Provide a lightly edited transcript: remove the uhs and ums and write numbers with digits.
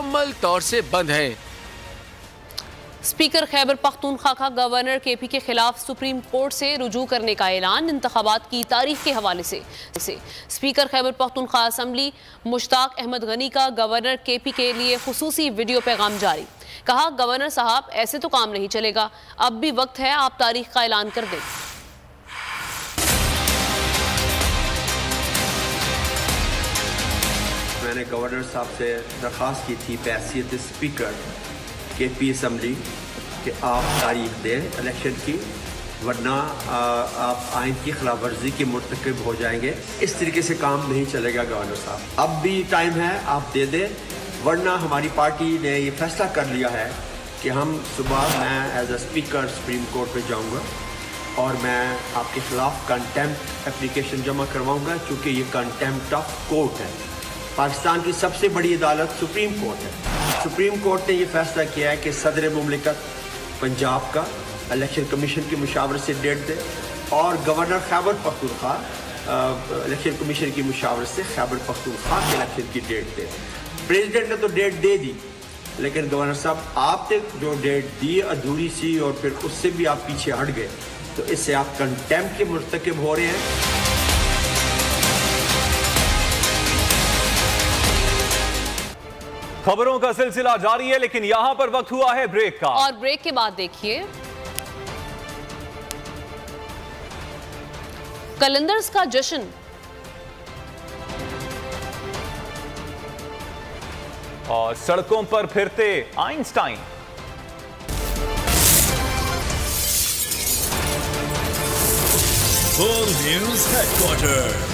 मुकम्मल तौर से बंद है। स्पीकर खैबर पख्तूनख्वा का गवर्नर केपी के खिलाफ सुप्रीम कोर्ट से रुजू करने का ऐलान। इंतखाबात की तारीख के हवाले से स्पीकर खैबर पख्तूनख्वा असम्बली मुश्ताक अहमद गनी का गवर्नर केपी के लिए खुसूसी वीडियो पैगाम जारी। कहा, गवर्नर साहब ऐसे तो काम नहीं चलेगा, अब भी वक्त है, आप तारीख का ऐलान कर दें। मैंने गवर्नर साहब से दरख्वास्त की थी हैसियत स्पीकर केपी असम्बली कि आप तारीख दें इलेक्शन की, वरना आप आइन की खिलाफ वर्जी के मुर्तकिब हो जाएंगे। इस तरीके से काम नहीं चलेगा गवर्नर साहब, अब भी टाइम है, आप दे दें, वरना हमारी पार्टी ने ये फैसला कर लिया है कि हम सुबह मैं as a speaker supreme court पे जाऊंगा और मैं आपके खिलाफ कंटेम्प्ट एप्लीकेशन जमा करवाऊंगा, क्योंकि ये कंटेम्प्ट ऑफ कोर्ट है। पाकिस्तान की सबसे बड़ी अदालत सुप्रीम कोर्ट है। सुप्रीम कोर्ट ने यह फैसला किया है कि सदर मुमलिकत पंजाब का इलेक्शन कमीशन की मुशावरत से डेट दे और governor Khyber Pakhtunkhwa election commission की मुशावरत से खैबर पख्तूनख्वा के इलेक्शन की डेट दे। प्रेसिडेंट ने तो डेट दे दी, लेकिन गवर्नर साहब आपने जो डेट दी अधूरी सी और फिर उससे भी आप पीछे हट गए, तो इससे आप कंटेम्प्ट के मुर्तकिब हो रहे हैं। खबरों का सिलसिला जारी है, लेकिन यहां पर वक्त हुआ है ब्रेक का, और ब्रेक के बाद देखिए कैलेंडर्स का जश्न। और सड़कों पर फिरते आइंस्टाइन। World News Headquarters।